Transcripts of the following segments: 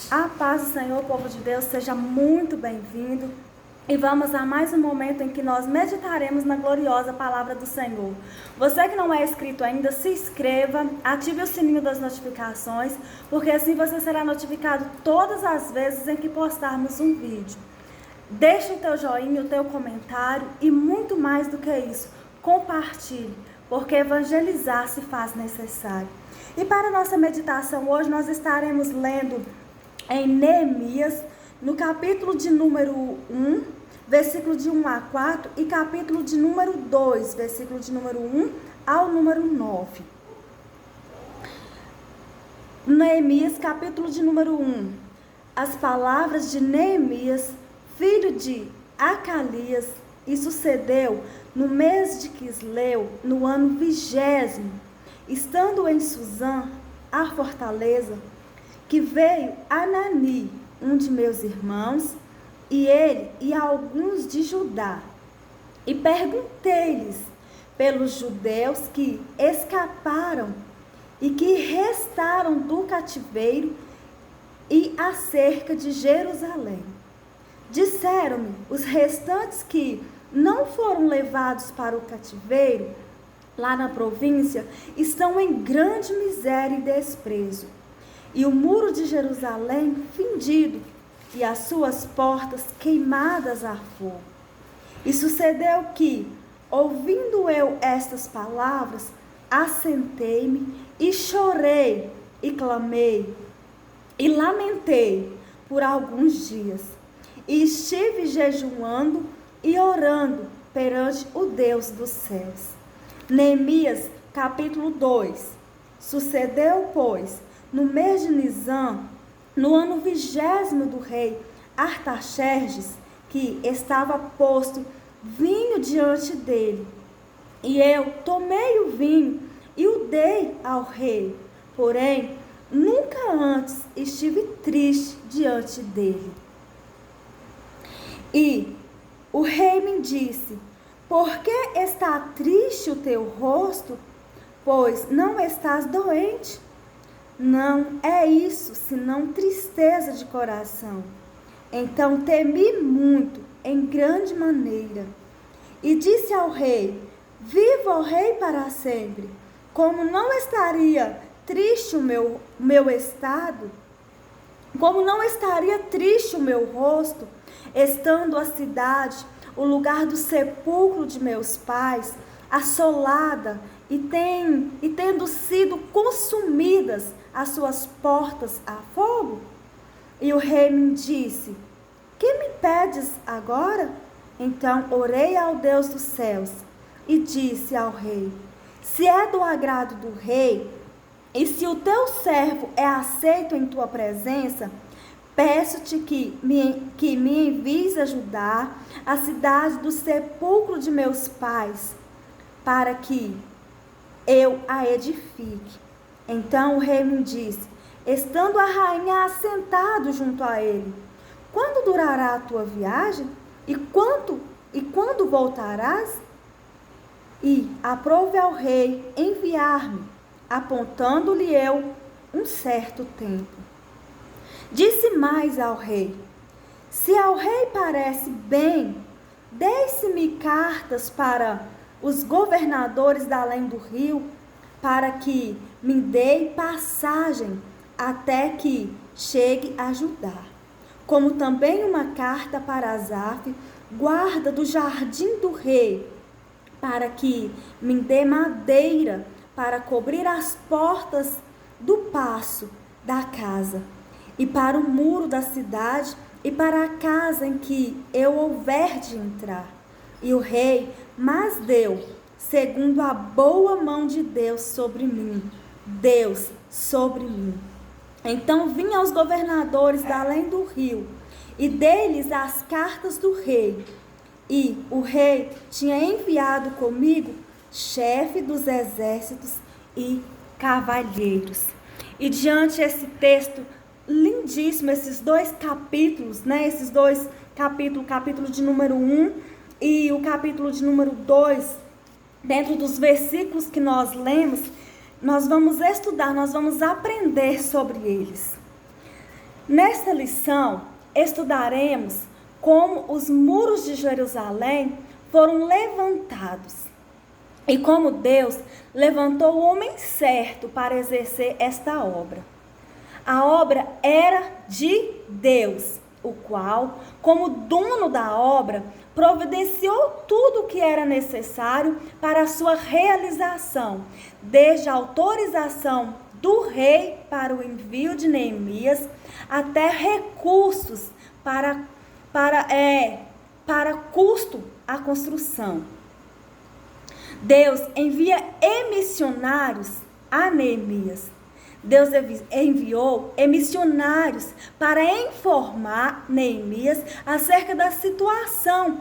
A paz do Senhor, povo de Deus, seja muito bem-vindo. E vamos a mais um momento em que nós meditaremos na gloriosa palavra do Senhor. Você que não é inscrito ainda, se inscreva, ative o sininho das notificações, porque assim você será notificado todas as vezes em que postarmos um vídeo. Deixe o teu joinha, o teu comentário e muito mais do que isso, compartilhe, porque evangelizar se faz necessário. E para a nossa meditação hoje nós estaremos lendo em Neemias, no capítulo de número 1, versículo de 1 a 4, e capítulo de número 2, versículo de número 1 ao número 9. Neemias, capítulo de número 1. As palavras de Neemias, filho de Acalias, e sucedeu no mês de Quisleu, no ano 20º, estando em Suzã, a fortaleza, que veio Anani, um de meus irmãos, e ele e alguns de Judá. E perguntei-lhes pelos judeus que escaparam e que restaram do cativeiro e acerca de Jerusalém. Disseram-me os restantes que não foram levados para o cativeiro, lá na província, estão em grande miséria e desprezo. E o muro de Jerusalém fendido, e as suas portas queimadas a fogo. E sucedeu que, ouvindo eu estas palavras, assentei-me e chorei e clamei e lamentei por alguns dias. E estive jejuando e orando perante o Deus dos céus. Neemias, capítulo 2. Sucedeu, pois, no mês de Nisã, no ano 20º do rei Artaxerxes, que estava posto vinho diante dele. E eu tomei o vinho e o dei ao rei. Porém, nunca antes estive triste diante dele. E o rei me disse: por que está triste o teu rosto? Pois não estás doente. Não é isso, senão tristeza de coração. Então temi muito, em grande maneira. E disse ao rei: viva o rei para sempre. Como não estaria triste o meu estado? Como não estaria triste o meu rosto, estando a cidade, o lugar do sepulcro de meus pais, assolada e tendo sido consumidas as suas portas a fogo? E o rei me disse: que me pedes agora? Então orei ao Deus dos céus e disse ao rei: se é do agrado do rei, e se o teu servo é aceito em tua presença, peço-te que me envies ajudar a cidade do sepulcro de meus pais, para que eu a edifique. Então o rei me disse, estando a rainha assentado junto a ele: quando durará a tua viagem? E quando voltarás? E aprouve ao rei enviar-me, apontando-lhe eu um certo tempo. Disse mais ao rei: se ao rei parece bem, deixe-me cartas para os governadores da além do rio, para que me dê passagem até que chegue a Judá. Como também uma carta para Asaf, guarda do jardim do rei, para que me dê madeira para cobrir as portas do paço da casa, e para o muro da cidade, e para a casa em que eu houver de entrar. E o rei mas deu, segundo a boa mão de Deus sobre mim. Deus sobre mim. Então vim aos governadores da além do rio, e dei-lhes as cartas do rei. E o rei tinha enviado comigo chefe dos exércitos e cavalheiros. E diante desse texto lindíssimo, esses dois capítulos, Esses dois capítulos, o capítulo de número 1 e o capítulo de número 2, dentro dos versículos que nós lemos, nós vamos estudar, nós vamos aprender sobre eles. Nesta lição, estudaremos como os muros de Jerusalém foram levantados e como Deus levantou o homem certo para exercer esta obra. A obra era de Deus, o qual, como dono da obra, providenciou tudo o que era necessário para a sua realização, desde a autorização do rei para o envio de Neemias, até recursos para custo à construção. Deus envia emissionários a Neemias. Deus enviou emissionários para informar Neemias acerca da situação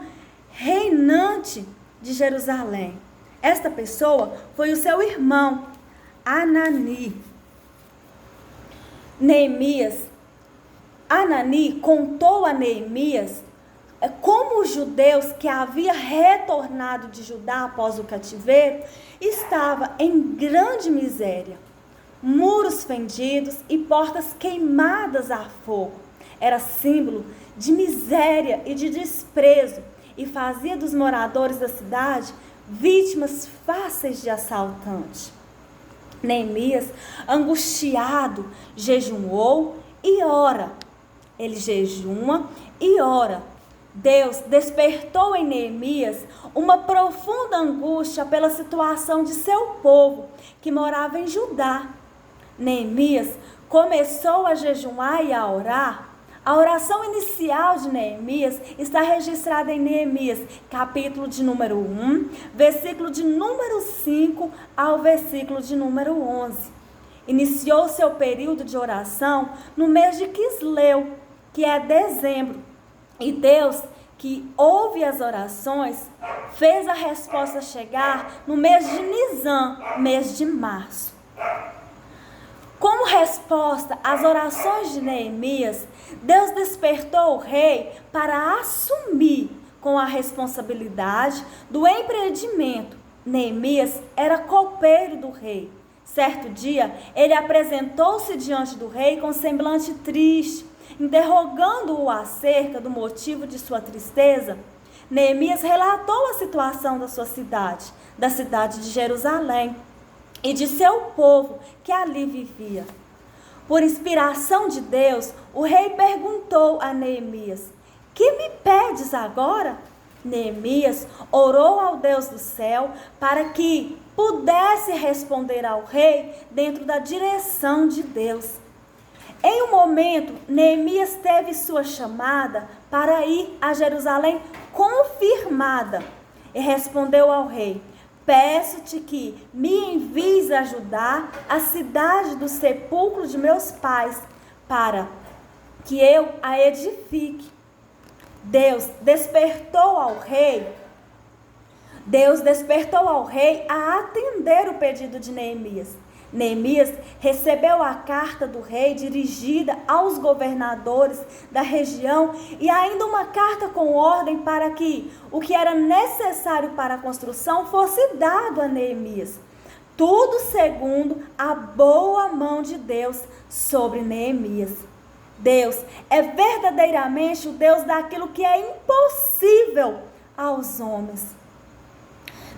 reinante de Jerusalém. Esta pessoa foi o seu irmão, Anani. Anani contou a Neemias como os judeus que havia retornado de Judá após o cativeiro estava em grande miséria. Muros fendidos e portas queimadas a fogo. Era símbolo de miséria e de desprezo e fazia dos moradores da cidade vítimas fáceis de assaltante. Neemias, angustiado, jejuou e ora. Ele jejuma e ora. Deus despertou em Neemias uma profunda angústia pela situação de seu povo que morava em Judá. Neemias começou a jejuar e a orar. A oração inicial de Neemias está registrada em Neemias, capítulo de número 1, versículo de número 5 ao versículo de número 11. Iniciou seu período de oração no mês de Quisleu, que é dezembro. E Deus, que ouve as orações, fez a resposta chegar no mês de Nisan, mês de março. Como resposta às orações de Neemias, Deus despertou o rei para assumir com a responsabilidade do empreendimento. Neemias era copeiro do rei. Certo dia, ele apresentou-se diante do rei com semblante triste, interrogando-o acerca do motivo de sua tristeza. Neemias relatou a situação da sua cidade, da cidade de Jerusalém, e de seu povo que ali vivia. Por inspiração de Deus, o rei perguntou a Neemias: "Que me pedes agora?" Neemias orou ao Deus do céu para que pudesse responder ao rei dentro da direção de Deus. Em um momento, Neemias teve sua chamada para ir a Jerusalém confirmada e respondeu ao rei: "Peço-te que me envies a ajudar a cidade do sepulcro de meus pais, para que eu a edifique." Deus despertou ao rei a atender o pedido de Neemias. Neemias recebeu a carta do rei dirigida aos governadores da região e ainda uma carta com ordem para que o que era necessário para a construção fosse dado a Neemias. Tudo segundo a boa mão de Deus sobre Neemias. Deus é verdadeiramente o Deus daquilo que é impossível aos homens.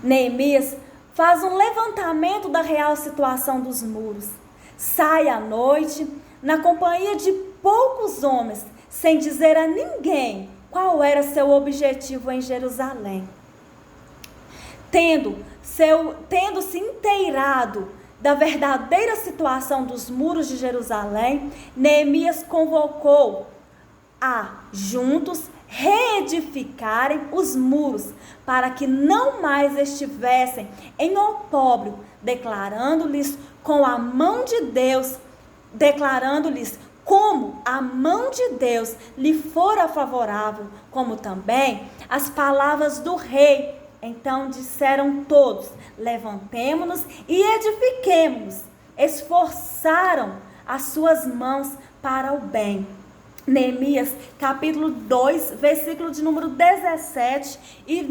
Neemias faz um levantamento da real situação dos muros. Sai à noite, na companhia de poucos homens, sem dizer a ninguém qual era seu objetivo em Jerusalém. Tendo-se inteirado da verdadeira situação dos muros de Jerusalém, Neemias convocou a juntos reedificarem os muros, para que não mais estivessem em opróbrio, declarando-lhes como a mão de Deus lhe fora favorável, como também as palavras do rei. Então disseram todos: "Levantemo-nos e edifiquemo-nos." Esforçaram as suas mãos para o bem. Neemias, capítulo 2, versículo de número 17 e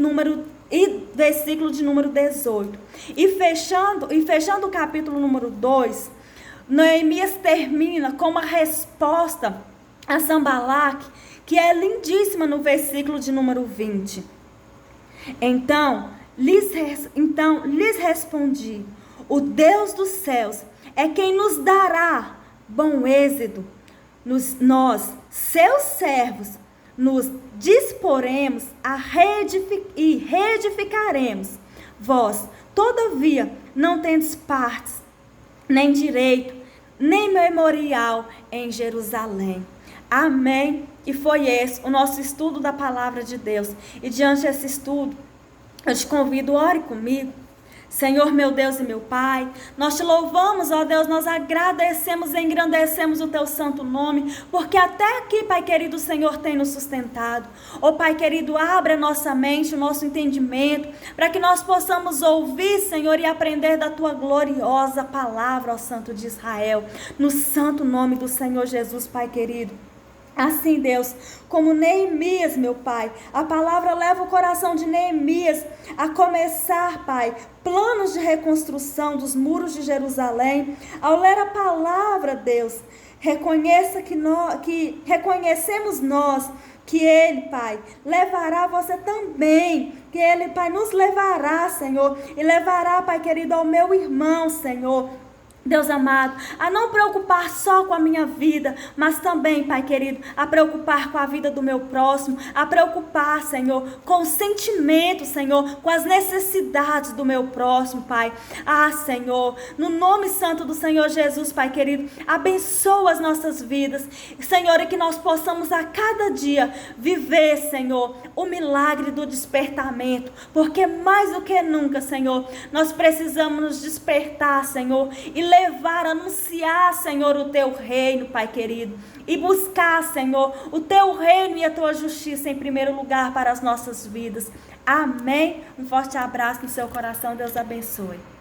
versículo de número 18. E fechando o capítulo número 2, Neemias termina com uma resposta a Sanbalaque, que é lindíssima no versículo de número 20. Então lhes respondi: o Deus dos céus é quem nos dará bom êxito. Nós, seus servos, nos disporemos e reedificaremos. Vós, todavia, não tendes partes, nem direito, nem memorial em Jerusalém. Amém. E foi esse o nosso estudo da palavra de Deus. E diante desse estudo, eu te convido, ore comigo. Senhor, meu Deus e meu Pai, nós te louvamos, ó Deus, nós agradecemos e engrandecemos o teu santo nome, porque até aqui, Pai querido, o Senhor tem nos sustentado. Ó Pai querido, abra a nossa mente, o nosso entendimento, para que nós possamos ouvir, Senhor, e aprender da tua gloriosa palavra, ó Santo de Israel, no santo nome do Senhor Jesus, Pai querido. Assim, Deus, como Neemias, meu Pai, a palavra leva o coração de Neemias a começar, Pai, planos de reconstrução dos muros de Jerusalém. Ao ler a palavra, Deus, reconhecemos nós que Ele, Pai, levará você também, que Ele, Pai, nos levará, Senhor, e levará, Pai querido, ao meu irmão, Senhor, Deus amado, a não preocupar só com a minha vida, mas também, Pai querido, a preocupar com a vida do meu próximo, a preocupar, Senhor, com o sentimento, Senhor, com as necessidades do meu próximo, Pai. Ah, Senhor, no nome santo do Senhor Jesus, Pai querido, abençoa as nossas vidas, Senhor, e que nós possamos a cada dia viver, Senhor, o milagre do despertamento, porque mais do que nunca, Senhor, nós precisamos nos despertar, Senhor, e levar, anunciar, Senhor, o teu reino, Pai querido, e buscar, Senhor, o teu reino e a tua justiça em primeiro lugar para as nossas vidas. Amém? Um forte abraço no seu coração, Deus abençoe.